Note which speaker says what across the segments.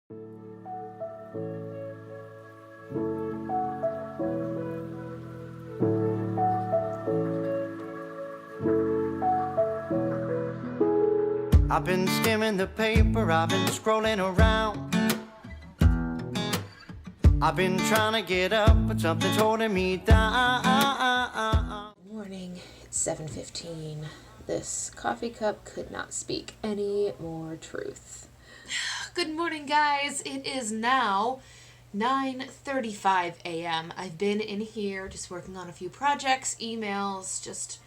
Speaker 1: I've been skimming the paper, I've been scrolling around. I've been trying to get up, but something's holding me down.
Speaker 2: Morning, it's 7:15. This coffee cup could not speak any more truth. Good morning, guys. It is now 9:35 a.m. I've been in here just working on a few projects, emails, just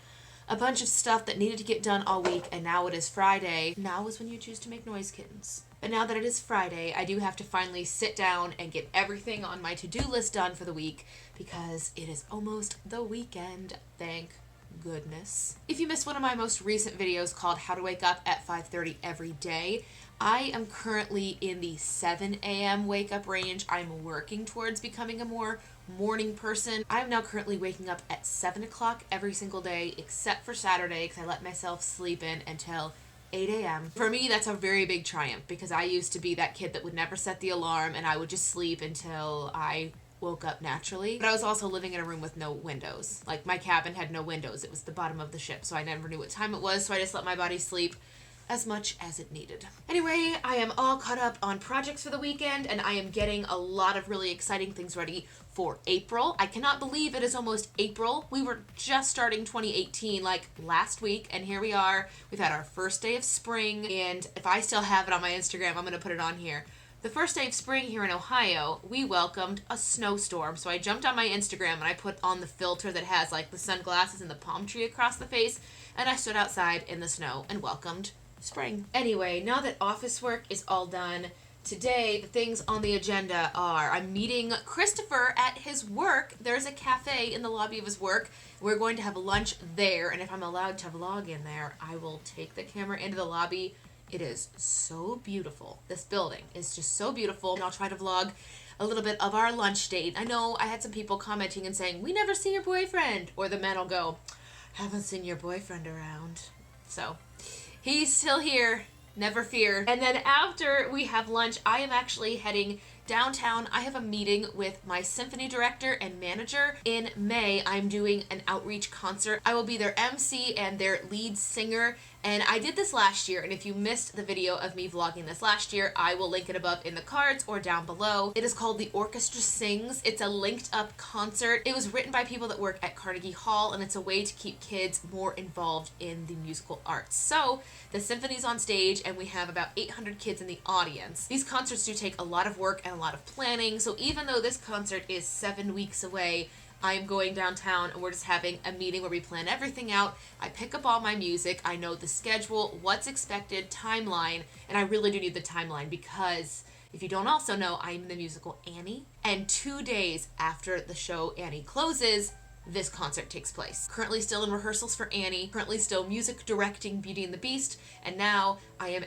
Speaker 2: a bunch of stuff that needed to get done all week, and now it is Friday. Now is when you choose to make noise, kittens. But now that it is Friday, I do have to finally sit down and get everything on my to-do list done for the week because it is almost the weekend, thank goodness. If you missed one of my most recent videos called How to Wake Up at 5:30 Every Day, I am currently in the 7 a.m. wake up range. I'm working towards becoming a more morning person. I'm now currently waking up at 7 o'clock every single day except for Saturday because I let myself sleep in until 8 a.m. For me, that's a very big triumph because I used to be that kid that would never set the alarm and I would just sleep until I woke up naturally. But I was also living in a room with no windows. Like, my cabin had no windows. It was the bottom of the ship, so I never knew what time it was, so I just let my body sleep as much as it needed. Anyway, I am all caught up on projects for the weekend, and I am getting a lot of really exciting things ready for April. I cannot believe it is almost April. We were just starting 2018 like last week, and here we are. We've had our first day of spring, and if I still have it on my Instagram, I'm gonna put it on here. The first day of spring here in Ohio, we welcomed a snowstorm. So I jumped on my Instagram and I put on the filter that has like the sunglasses and the palm tree across the face, and I stood outside in the snow and welcomed spring. Anyway, now that office work is all done, today the things on the agenda are I'm meeting Christopher at his work. There's a cafe in the lobby of his work. We're going to have lunch there, and if I'm allowed to vlog in there, I will take the camera into the lobby. It is so beautiful. This building is just so beautiful, and I'll try to vlog a little bit of our lunch date. I know I had some people commenting and saying, "We never see your boyfriend," or the men will go, "Haven't seen your boyfriend around." So he's still here, never fear. And then after we have lunch, I am actually heading downtown. I have a meeting with my symphony director and manager. In May, I'm doing an outreach concert. I will be their MC and their lead singer. And I did this last year, and if you missed the video of me vlogging this last year, I will link it above in the cards or down below. It is called The Orchestra Sings. It's a linked up concert. It was written by people that work at Carnegie Hall, and it's a way to keep kids more involved in the musical arts. So the symphony's on stage, and we have about 800 kids in the audience. These concerts do take a lot of work and a lot of planning, so even though this concert is 7 weeks away, I am going downtown and we're just having a meeting where we plan everything out. I pick up all my music, I know the schedule, what's expected, timeline, and I really do need the timeline because if you don't also know, I'm in the musical Annie, and 2 days after the show Annie closes, this concert takes place. Currently still in rehearsals for Annie, currently still music directing Beauty and the Beast, and now I am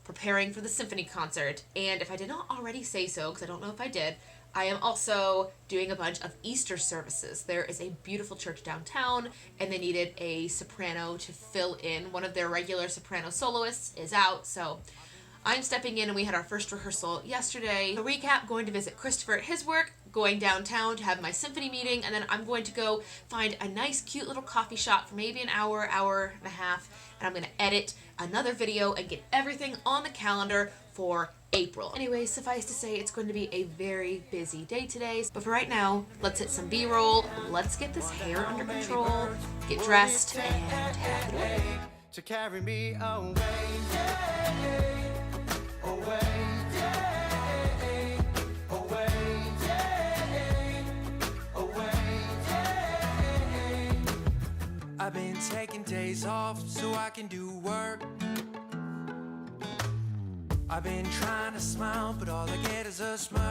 Speaker 2: preparing for the symphony concert. And if I did not already say so, because I don't know if I did, I am also doing a bunch of Easter services. There is a beautiful church downtown, and they needed a soprano to fill in. One of their regular soprano soloists is out, so I'm stepping in, and we had our first rehearsal yesterday. To recap, going to visit Christopher at his work, going downtown to have my symphony meeting, and then I'm going to go find a nice, cute little coffee shop for maybe an hour, hour and a half, and I'm going to edit another video and get everything on the calendar for April. Anyway, suffice to say, it's going to be a very busy day today. But for right now, let's hit some B-roll. Let's get this hair under control, get dressed, and have it away.
Speaker 1: To carry me away, away, away, away. I've been taking days off so I can do work. I've been trying to smile, but all I get is a smirk.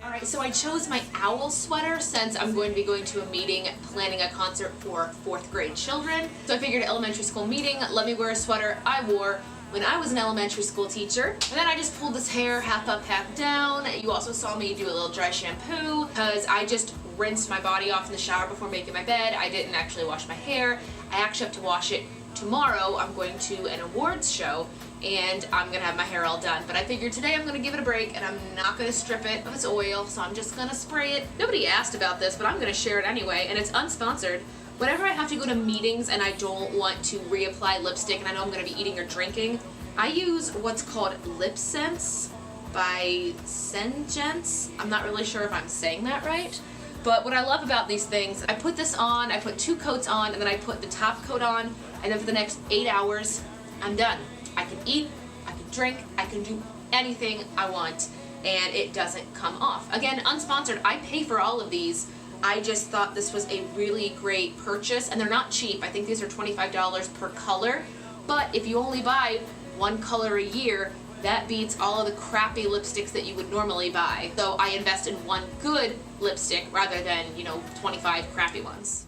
Speaker 2: Alright, so I chose my owl sweater since I'm going to be going to a meeting planning a concert for 4th grade children. So I figured elementary school meeting, let me wear a sweater I wore when I was an elementary school teacher. And then I just pulled this hair half up, half down. You also saw me do a little dry shampoo because I just rinsed my body off in the shower before making my bed. I didn't actually wash my hair. I actually have to wash it tomorrow I'm going to an awards show and I'm gonna have my hair all done. But I figured today I'm gonna give it a break and I'm not gonna strip it of its oil, so I'm just gonna spray it. Nobody asked about this, but I'm gonna share it anyway, and it's unsponsored. Whenever I have to go to meetings and I don't want to reapply lipstick and I know I'm gonna be eating or drinking, I use what's called Lip Sense by Sengence. I'm not really sure if I'm saying that right. But what I love about these things, I put this on, I put 2 coats on, and then I put the top coat on, and then for the next 8 hours, I'm done. I can eat, I can drink, I can do anything I want, and it doesn't come off. Again, unsponsored, I pay for all of these. I just thought this was a really great purchase, and they're not cheap. I think these are $25 per color, but if you only buy 1 color a year, that beats all of the crappy lipsticks that you would normally buy. So I invest in 1 good lipstick rather than, 25 crappy ones.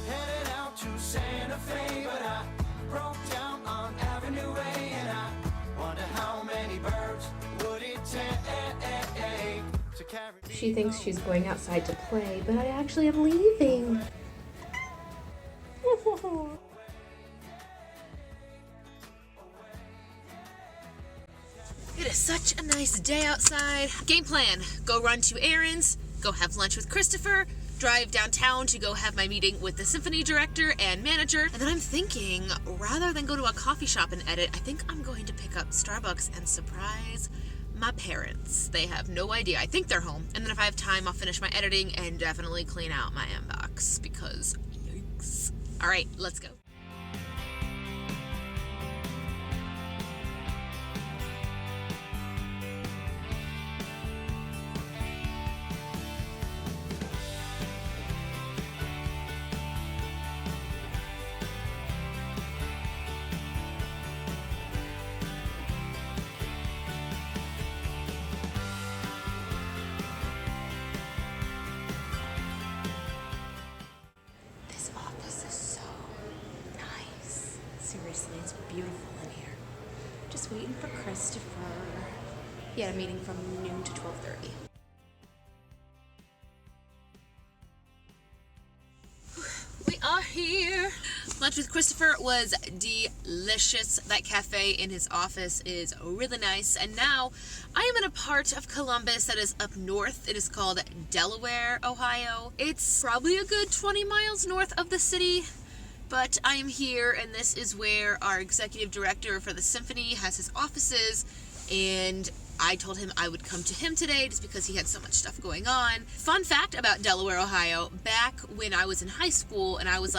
Speaker 1: Headed out to Santa Fe, but I broke down on Avenue A, and I wonder how many birds would it take to carry.
Speaker 2: She thinks she's going outside to play, but I actually am leaving. It is such a nice day outside. Game plan, go run 2 errands, go have lunch with Christopher, drive downtown to go have my meeting with the symphony director and manager, and then I'm thinking, rather than go to a coffee shop and edit, I think I'm going to pick up Starbucks and surprise my parents. They have no idea. I think they're home. And then if I have time, I'll finish my editing and definitely clean out my inbox because yikes. All right, let's go. Seriously, it's beautiful in here. Just waiting for Christopher. He had a meeting from noon to 12:30. We are here. Lunch with Christopher was delicious. That cafe in his office is really nice. And now I am in a part of Columbus that is up north. It is called Delaware, Ohio. It's probably a good 20 miles north of the city. But I am here, and this is where our executive director for the symphony has his offices, and I told him I would come to him today just because he had so much stuff going on. Fun fact about Delaware, Ohio, back when I was in high school and I was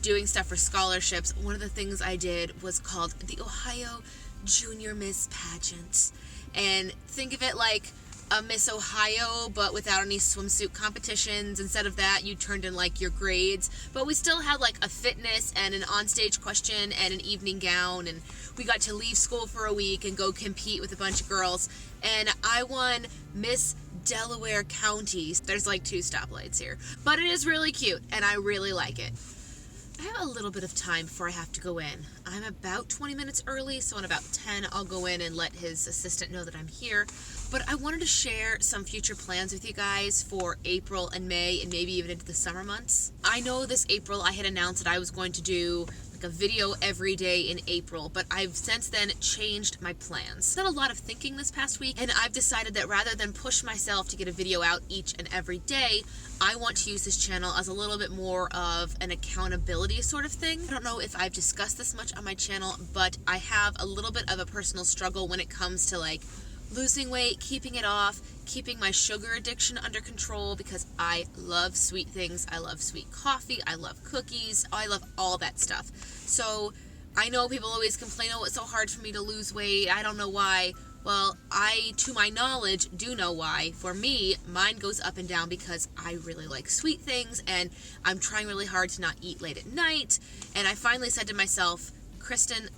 Speaker 2: doing stuff for scholarships, one of the things I did was called the Ohio Junior Miss Pageant. And think of it like a Miss Ohio, but without any swimsuit competitions. Instead of that, you turned in your grades, but we still had a fitness and an onstage question and an evening gown, and we got to leave school for a week and go compete with a bunch of girls, and I won Miss Delaware County. There's 2 stoplights here, but it is really cute and I really like it. I have a little bit of time before I have to go in. I'm about 20 minutes early, so in about 10 I'll go in and let his assistant know that I'm here. But I wanted to share some future plans with you guys for April and May and maybe even into the summer months. I know this April I had announced that I was going to do a video every day in April, but I've since then changed my plans. I've done a lot of thinking this past week, and I've decided that rather than push myself to get a video out each and every day, I want to use this channel as a little bit more of an accountability sort of thing. I don't know if I've discussed this much on my channel, but I have a little bit of a personal struggle when it comes to losing weight, keeping it off, keeping my sugar addiction under control, because I love sweet things. I love sweet coffee. I love cookies. I love all that stuff. So I know people always complain, oh, it's so hard for me to lose weight. I don't know why. Well, I, to my knowledge, do know why. For me, mine goes up and down because I really like sweet things, and I'm trying really hard to not eat late at night. And I finally said to myself, Kristen,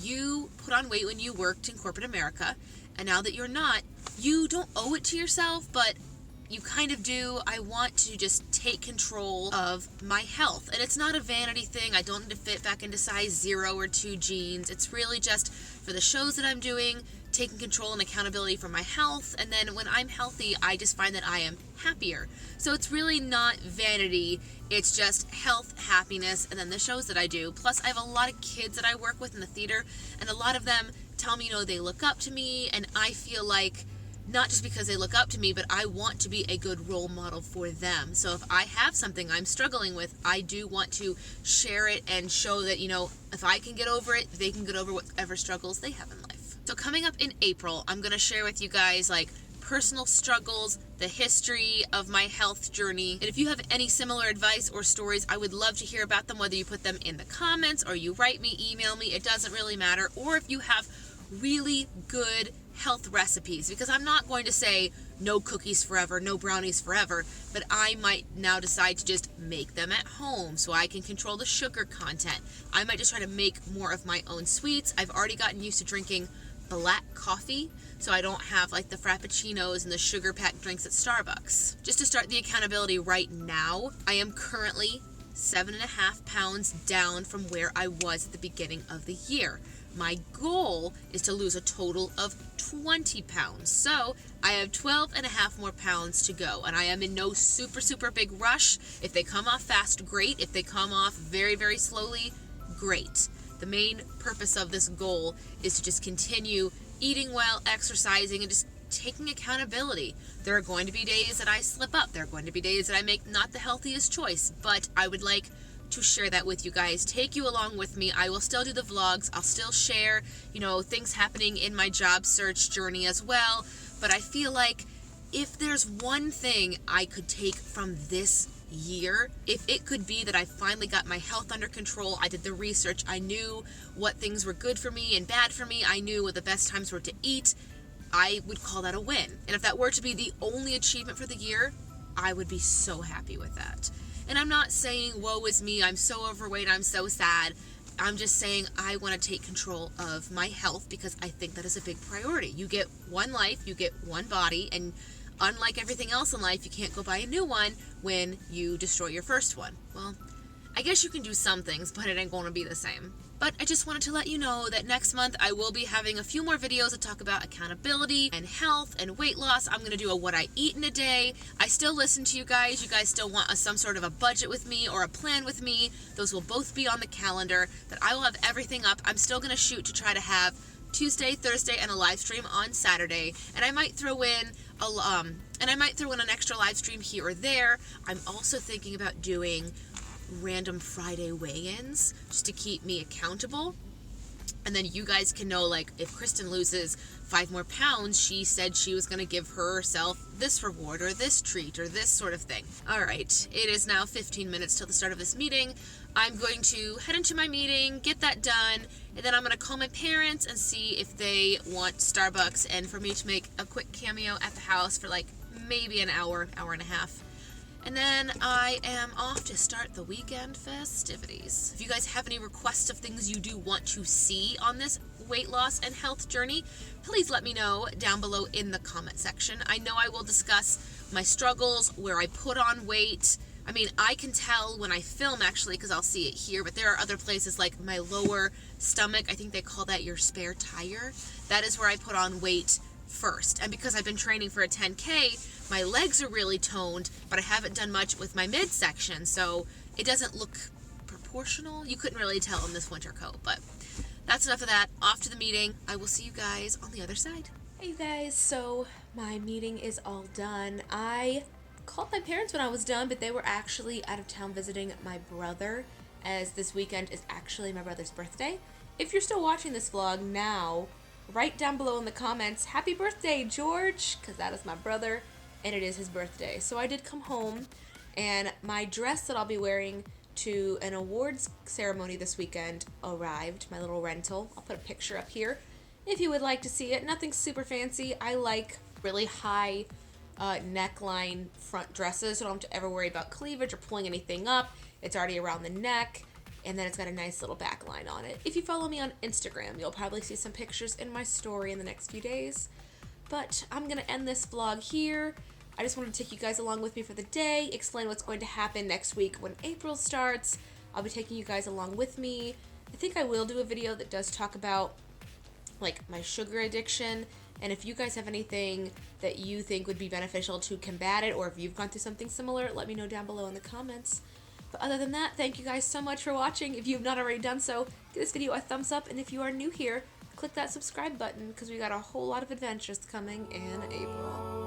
Speaker 2: you put on weight when you worked in corporate America, and now that you're not, you don't owe it to yourself, but you kind of do. I want to just take control of my health. And it's not a vanity thing. I don't need to fit back into size 0 or 2 jeans. It's really just for the shows that I'm doing, taking control and accountability for my health, and then when I'm healthy, I just find that I am happier. So it's really not vanity, it's just health, happiness, and then the shows that I do. Plus, I have a lot of kids that I work with in the theater, and a lot of them tell me, they look up to me, and I feel like not just because they look up to me, but I want to be a good role model for them. So if I have something I'm struggling with, I do want to share it and show that, if I can get over it, they can get over whatever struggles they have in life. So coming up in April, I'm going to share with you guys personal struggles, the history of my health journey. And if you have any similar advice or stories, I would love to hear about them, whether you put them in the comments or you write me, email me, it doesn't really matter. Or if you have really good health recipes, because I'm not going to say no cookies forever, no brownies forever, but I might now decide to just make them at home so I can control the sugar content. I might just try to make more of my own sweets. I've already gotten used to drinking black coffee, so I don't have the frappuccinos and the sugar packed drinks at Starbucks. Just to start the accountability right now, I am currently 7.5 pounds down from where I was at the beginning of the year. My goal is to lose a total of 20 pounds. So I have 12.5 more pounds to go, and I am in no super big rush. If they come off fast, great. If they come off very, very slowly, great. The main purpose of this goal is to just continue eating well, exercising, and just taking accountability. There are going to be days that I slip up. There are going to be days that I make not the healthiest choice, but I would like to share that with you guys, take you along with me. I will still do the vlogs. I'll still share, things happening in my job search journey as well. But I feel like if there's one thing I could take from this year, if it could be that I finally got my health under control, I did the research, I knew what things were good for me and bad for me, I knew what the best times were to eat, I would call that a win. And if that were to be the only achievement for the year, I would be so happy with that. And I'm not saying, woe is me, I'm so overweight, I'm so sad. I'm just saying I want to take control of my health because I think that is a big priority. You get one life, you get one body, and unlike everything else in life, you can't go buy a new one when you destroy your first one. Well, I guess you can do some things, but it ain't going to be the same. But I just wanted to let you know that next month I will be having a few more videos that talk about accountability and health and weight loss. I'm going to do a what I eat in a day. I still listen to you guys. You guys still want some sort of a budget with me or a plan with me. Those will both be on the calendar. But I will have everything up. I'm still going to shoot to try to have Tuesday, Thursday, and a live stream on Saturday. And I might throw in an extra live stream here or there. I'm also thinking about doing random Friday weigh-ins just to keep me accountable. And then you guys can know, if Kristen loses 5 more pounds, she said she was going to give herself this reward or this treat or this sort of thing. All right, it is now 15 minutes till the start of this meeting. I'm going to head into my meeting, get that done, and then I'm going to call my parents and see if they want Starbucks and for me to make a quick cameo at the house for maybe an hour and a half. And then I am off to start the weekend festivities. If you guys have any requests of things you do want to see on this weight loss and health journey, please let me know down below in the comment section. I know I will discuss my struggles, where I put on weight. I mean, I can tell when I film actually because I'll see it here, but there are other places like my lower stomach. I think they call that your spare tire. That is where I put on weight first. And because I've been training for a 10K, my legs are really toned, but I haven't done much with my midsection, so it doesn't look proportional. You couldn't really tell in this winter coat, but that's enough of that. Off to the meeting. I will see you guys on the other side. Hey you guys, so my meeting is all done. I called my parents when I was done, but they were actually out of town visiting my brother, as this weekend is actually my brother's birthday. If you're still watching this vlog now, write down below in the comments, happy birthday, George, because that is my brother, and it is his birthday. So I did come home, and my dress that I'll be wearing to an awards ceremony this weekend arrived, my little rental. I'll put a picture up here if you would like to see it. Nothing super fancy. I like really high neckline front dresses, so I don't have to ever worry about cleavage or pulling anything up. It's already around the neck, and then it's got a nice little back line on it. If you follow me on Instagram, you'll probably see some pictures in my story in the next few days. But I'm going to end this vlog here. I just wanted to take you guys along with me for the day, explain what's going to happen next week when April starts. I'll be taking you guys along with me. I think I will do a video that does talk about like my sugar addiction. And if you guys have anything that you think would be beneficial to combat it, or if you've gone through something similar, let me know down below in the comments. But other than that, thank you guys so much for watching. If you have not already done so, give this video a thumbs up, and if you are new here, click that subscribe button because we got a whole lot of adventures coming in April.